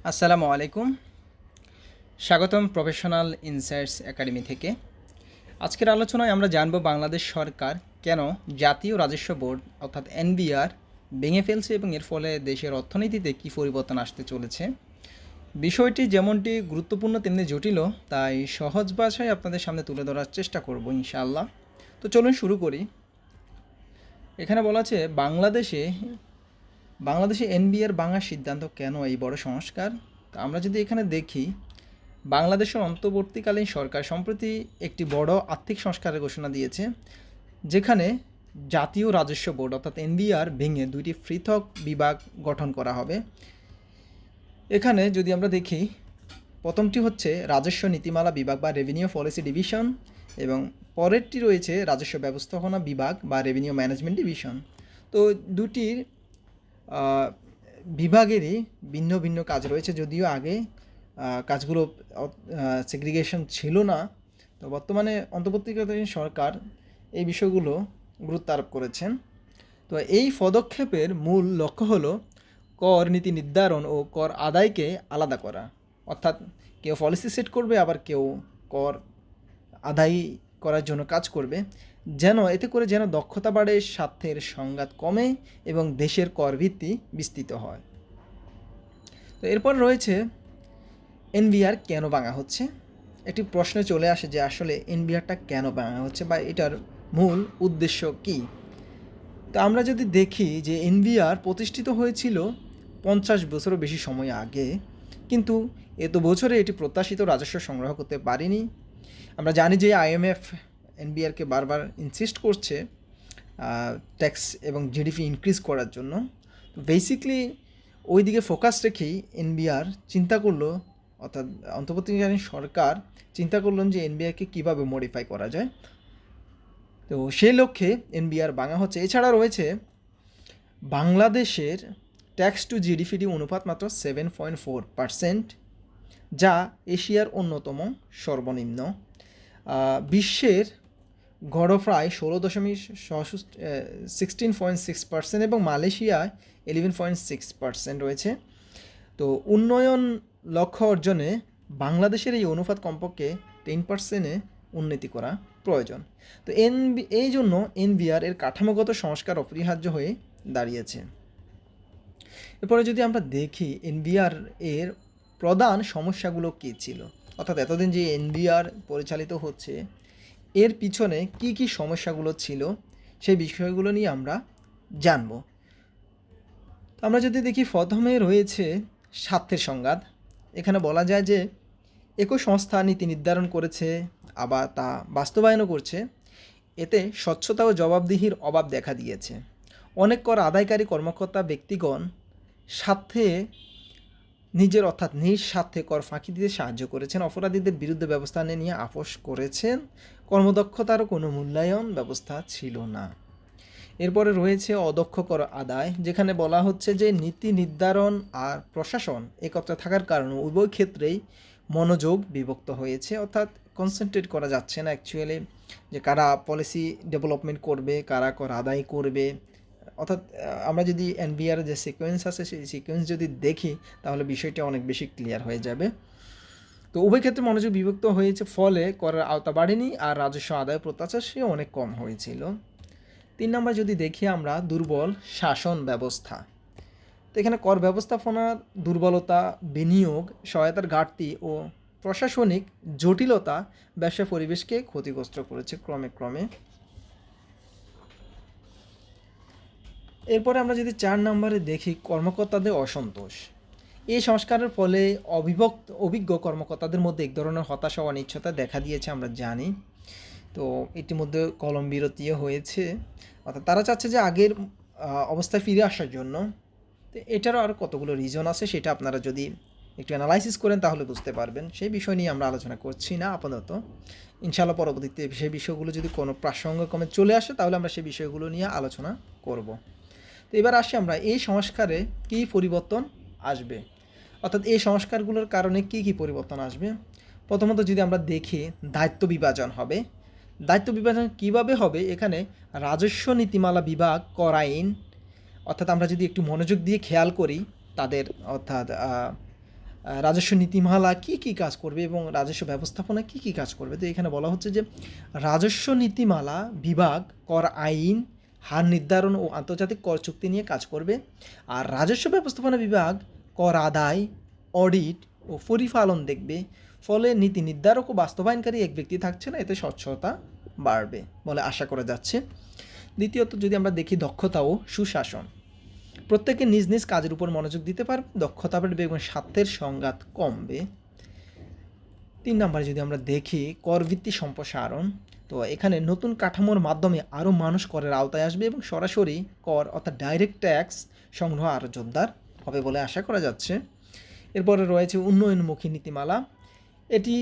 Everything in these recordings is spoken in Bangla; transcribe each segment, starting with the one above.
আসসালামু আলাইকুম। স্বাগতম প্রফেশনাল ইনসাইটস একাডেমি থেকে। আজকের আলোচনায় আমরা জানব বাংলাদেশ সরকার কেন জাতীয় রাজস্ব বোর্ড অর্থাৎ এনবিআর ভেঙে ফেলছে এবং এর ফলে দেশের অর্থনীতিতে কী পরিবর্তন আসতে চলেছে। বিষয়টি যেমনটি গুরুত্বপূর্ণ তেমনি জটিলও, তাই সহজ ভাষায় আপনাদের সামনে তুলে ধরার চেষ্টা করব ইনশাআল্লাহ। তো চলুন শুরু করি। এখানে বলা আছে বাংলাদেশে এনবিআর ভাঙার সিদ্ধান্ত কেন এই বড় সংস্কার। তো আমরা যদি এখানে দেখি, বাংলাদেশের অন্তর্বর্তীকালীন সরকার সম্প্রতি একটি বড় আর্থিক সংস্কারের ঘোষণা দিয়েছে, যেখানে জাতীয় রাজস্ব বোর্ড অর্থাৎ এনবিআর ভেঙে দুইটি পৃথক বিভাগ গঠন করা হবে। এখানে যদি আমরা দেখি, প্রথমটি হচ্ছে রাজস্ব নীতিমালা বিভাগ বা রেভিনিউ পলিসি ডিভিশন এবং পরেরটি রয়েছে রাজস্ব ব্যবস্থাপনা বিভাগ বা রেভিনিউ ম্যানেজমেন্ট ডিভিশন। তো দুটির বিভাগেরই ভিন্ন ভিন্ন কাজ রয়েছে, যদিও আগে কাজগুলো সেগ্রিগেশন ছিল না। তো বর্তমানে অন্তর্বর্তীকালীন সরকার এই বিষয়গুলো গুরুত্ব আরোপ করেছেন। তো এই পদক্ষেপের মূল লক্ষ্য হলো কর নীতি নির্ধারণ ও কর আদায়কে আলাদা করা। অর্থাৎ কেউ পলিসি সেট করবে, আবার কেউ কর আদায় করার জন্য কাজ করবে, এতে করে দক্ষতা বাড়ে, স্বার্থের সংঘাত কমে এবং দেশের কর ভিত্তি বিস্তৃত হয়। তো এরপর রয়েছে এনবিআর কেন ভাঙা হচ্ছে। একটি প্রশ্নে চলে আসে যে আসলে এনবিআরটা কেন ভাঙা হচ্ছে বা এটার মূল উদ্দেশ্য কী। তো আমরা যদি দেখি যে এনবিআর প্রতিষ্ঠিত হয়েছিল 50 বছরও বেশি সময় আগে, কিন্তু এত বছরে এটি প্রত্যাশিত রাজস্ব সংগ্রহ করতে পারেনি। আমরা জানি যে আইএমএফ এনবিআরকে বারবার ইনসিস্ট করছে ট্যাক্স এবং জিডিপি ইনক্রিজ করার জন্য। তো বেসিকলি ওই দিকে ফোকাস রেখেই এনবিআর চিন্তা করলো, অর্থাৎ অন্তর্বর্তীকালীন সরকার চিন্তা করলেন যে এনবিআরকে কীভাবে মডিফাই করা যায়। তো সেই লক্ষ্যে এনবিআর ভাঙা হচ্ছে। এছাড়া রয়েছে বাংলাদেশের ট্যাক্স টু জিডিপিটি অনুপাত মাত্র 7.4%, যা এশিয়ার অন্যতম সর্বনিম্ন। বিশ্বের গড় প্রায় 16.6% এবং মালয়েশিয়ায় 11.6% রয়েছে। তো উন্নয়ন লক্ষ্য অর্জনে বাংলাদেশের এই অনুপাত কমপক্ষে 10%-এ উন্নতি করা প্রয়োজন। তো এই জন্য এনবিআর এর কাঠামোগত সংস্কার অপরিহার্য হয়ে দাঁড়িয়েছে। এরপরে যদি আমরা দেখি এনবিআর এর প্রধান সমস্যাগুলো কী ছিল, অর্থাৎ এতদিন যে এনবিআর পরিচালিত হচ্ছে এর পিছনে কি কি সমস্যাগুলো ছিল সেই বিষয়গুলো নিয়ে আমরা জানব। আমরা যদি দেখি, প্রথমে রয়েছে স্বার্থের সংঘাত। এখানে বলা যায় যে একই সংস্থা নীতি নির্ধারণ করেছে, আবার তা বাস্তবায়নও করছে। এতে স্বচ্ছতা ও জবাবদিহির অভাব দেখা দিয়েছে। অনেক কর আদায়কারী কর্মকর্তা ব্যক্তিগণ স্বার্থে নিজ স্বার্থে কর ফাঁকি দিতে সাহায্য করেছেন, অপরাধীদের বিরুদ্ধে ব্যবস্থা নিয়ে আপোষ করেছেন, কর্মদক্ষতারও কোনো মূল্যায়ন ব্যবস্থা ছিল না। এরপরে রয়েছে অদক্ষ কর আদায়, যেখানে বলা হচ্ছে যে নীতি নির্ধারণ আর প্রশাসন একত্রে থাকার কারণে উভয় ক্ষেত্রেই মনোযোগ বিভক্ত হয়েছে, অর্থাৎ কনসেন্ট্রেট করা যাচ্ছে না অ্যাকচুয়ালি যে কারা পলিসি ডেভেলপমেন্ট করবে, কারা কর আদায় করবে। অর্থাৎ আমরা যদি এনবিআর যে সিকোয়েন্স আছে সেই সিকোয়েন্স যদি দেখি তাহলে বিষয়টা অনেক বেশি ক্লিয়ার হয়ে যাবে। তো উভয় ক্ষেত্রে মনোযোগ বিভক্ত হয়েছে, ফলে করের আওতা বাড়েনি আর রাজস্ব আদায় প্রত্যাশা সে অনেক কম হয়েছিল। 3 নম্বর যদি দেখি আমরা, দুর্বল শাসন ব্যবস্থা। তো এখানে কর ব্যবস্থাপনার দুর্বলতা, বিনিয়োগ সহায়তার ঘাটতি ও প্রশাসনিক জটিলতা ব্যবসা পরিবেশকে ক্ষতিগ্রস্ত করেছে ক্রমে। এরপরে আমরা যদি 4 নম্বরে দেখি, কর্মকর্তাদের অসন্তোষ। এই সংস্কারের ফলে অভিজ্ঞ কর্মকর্তাদের মধ্যে এক ধরনের হতাশা ও অনিচ্ছতা দেখা দিয়েছে, আমরা জানি। তো ইতিমধ্যে কলম বিরতিও হয়েছে, অর্থাৎ তারা চাচ্ছে যে আগের অবস্থায় ফিরে আসার জন্য। তো এটারও আরও কতগুলো রিজন আছে, সেটা আপনারা যদি একটু অ্যানালাইসিস করেন তাহলে বুঝতে পারবেন। সেই বিষয় নিয়ে আমরা আলোচনা করছি না আপাতত। ইনশাআল্লাহ পরবর্তীতে সেই বিষয়গুলো যদি কোনো প্রাসঙ্গক্রমে চলে আসে তাহলে আমরা সেই বিষয়গুলো নিয়ে আলোচনা করব। তো এবার আসি আমরা এই সংস্কারে কী পরিবর্তন আসবে, অর্থাৎ এই সংস্কারগুলোর কারণে কী কী পরিবর্তন আসবে। প্রথমত যদি আমরা দেখি, দায়িত্ব বিভাজন হবে। দায়িত্ব বিভাজন কীভাবে হবে, এখানে রাজস্ব নীতিমালা বিভাগ, কর আইন, অর্থাৎ আমরা যদি একটু মনোযোগ দিয়ে খেয়াল করি তাদের, অর্থাৎ রাজস্ব নীতিমালা কি কি কাজ করবে এবং রাজস্ব ব্যবস্থাপনা কি কি কাজ করবে। তো এখানে বলা হচ্ছে যে রাজস্ব নীতিমালা বিভাগ কর আইন, হার নির্ধারণ ও আন্তর্জাতিক কর চুক্তি নিয়ে কাজ করবে। আর রাজস্ব ব্যবস্থাপনা বিভাগ কর আদায়, অডিট ও পরিপালন দেখবে। ফলে নীতি নির্ধারক ও বাস্তবায়নকারী এক ব্যক্তি থাকছে না, এতে স্বচ্ছতা বাড়বে বলে আশা করা যাচ্ছে। দ্বিতীয়ত যদি আমরা দেখি দক্ষতা ও সুশাসন, প্রত্যেকে নিজ নিজ কাজের উপর মনোযোগ দিতে পারবে, দক্ষতা বাড়বে এবং স্বার্থের সংঘাত কমবে। 3 নম্বরে যদি আমরা দেখি করভিত্তি সম্প্রসারণ, তো এখানে নতুন কাঠামোর মাধ্যমে আরও মানুষ করের আওতায় আসবে এবং সরাসরি কর অর্থাৎ ডাইরেক্ট ট্যাক্স সংগ্রহ আরও জোরদার হবে বলে আশা করা যাচ্ছে। এরপরে রয়েছে উন্নয়নমুখী নীতিমালা, এটি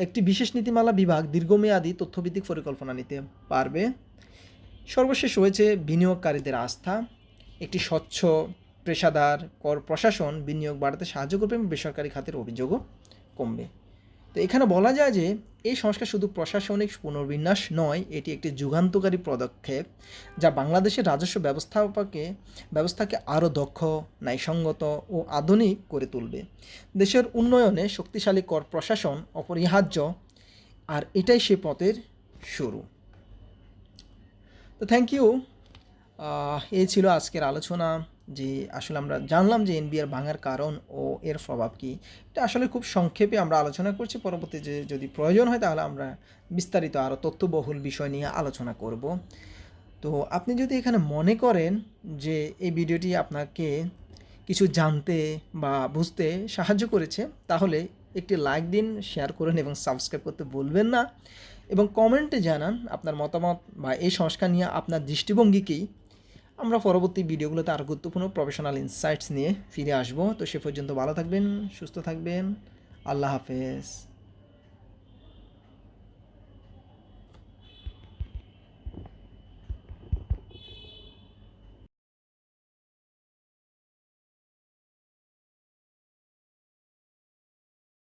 একটি বিশেষ নীতিমালা বিভাগ দীর্ঘমেয়াদী তথ্যভিত্তিক পরিকল্পনা নিতে পারবে। সর্বশেষ রয়েছে বিনিয়োগকারীদের আস্থা, একটি স্বচ্ছ পেশাদার কর প্রশাসন বিনিয়োগ বাড়াতে সাহায্য করবে এবং বেসরকারি খাতের অভিযোগও কমবে। তো এখানে বলা যায় যে এই সংস্কার শুধু প্রশাসনিক পুনর্বিন্যাস নয়, এটি একটি যুগান্তকারী পদক্ষেপ যা বাংলাদেশের রাজস্ব ব্যবস্থাকে আরও দক্ষ, ন্যায়সঙ্গত ও আধুনিক করে তুলবে। দেশের উন্নয়নে শক্তিশালী কর প্রশাসন অপরিহার্য, আর এটাই সে পথের শুরু। তো থ্যাংক ইউ। এই ছিল আজকের আলোচনা, যে আসলে আমরা জানলাম যে এনবিআর ভাঙার কারণ ও এর প্রভাব কী। এটা আসলে খুব সংক্ষেপে আমরা আলোচনা করছি, পরবর্তী যে যদি প্রয়োজন হয় তাহলে আমরা বিস্তারিত আরও তথ্যবহুল বিষয় নিয়ে আলোচনা করব। তো আপনি যদি এখানে মনে করেন যে এই ভিডিওটি আপনাকে কিছু জানতে বা বুঝতে সাহায্য করেছে, তাহলে একটি লাইক দিন, শেয়ার করুন এবং সাবস্ক্রাইব করতে ভুলবেন না, এবং কমেন্টে জানান আপনার মতামত বা এই সংস্কার নিয়ে আপনার দৃষ্টিভঙ্গিকেই। আমরা পরবর্তী ভিডিওগুলোতে আরও গুরুত্বপূর্ণ প্রফেশনাল ইনসাইটস নিয়ে ফিরে আসব। তো সে পর্যন্ত ভালো থাকবেন, সুস্থ থাকবেন। আল্লাহ হাফেজ।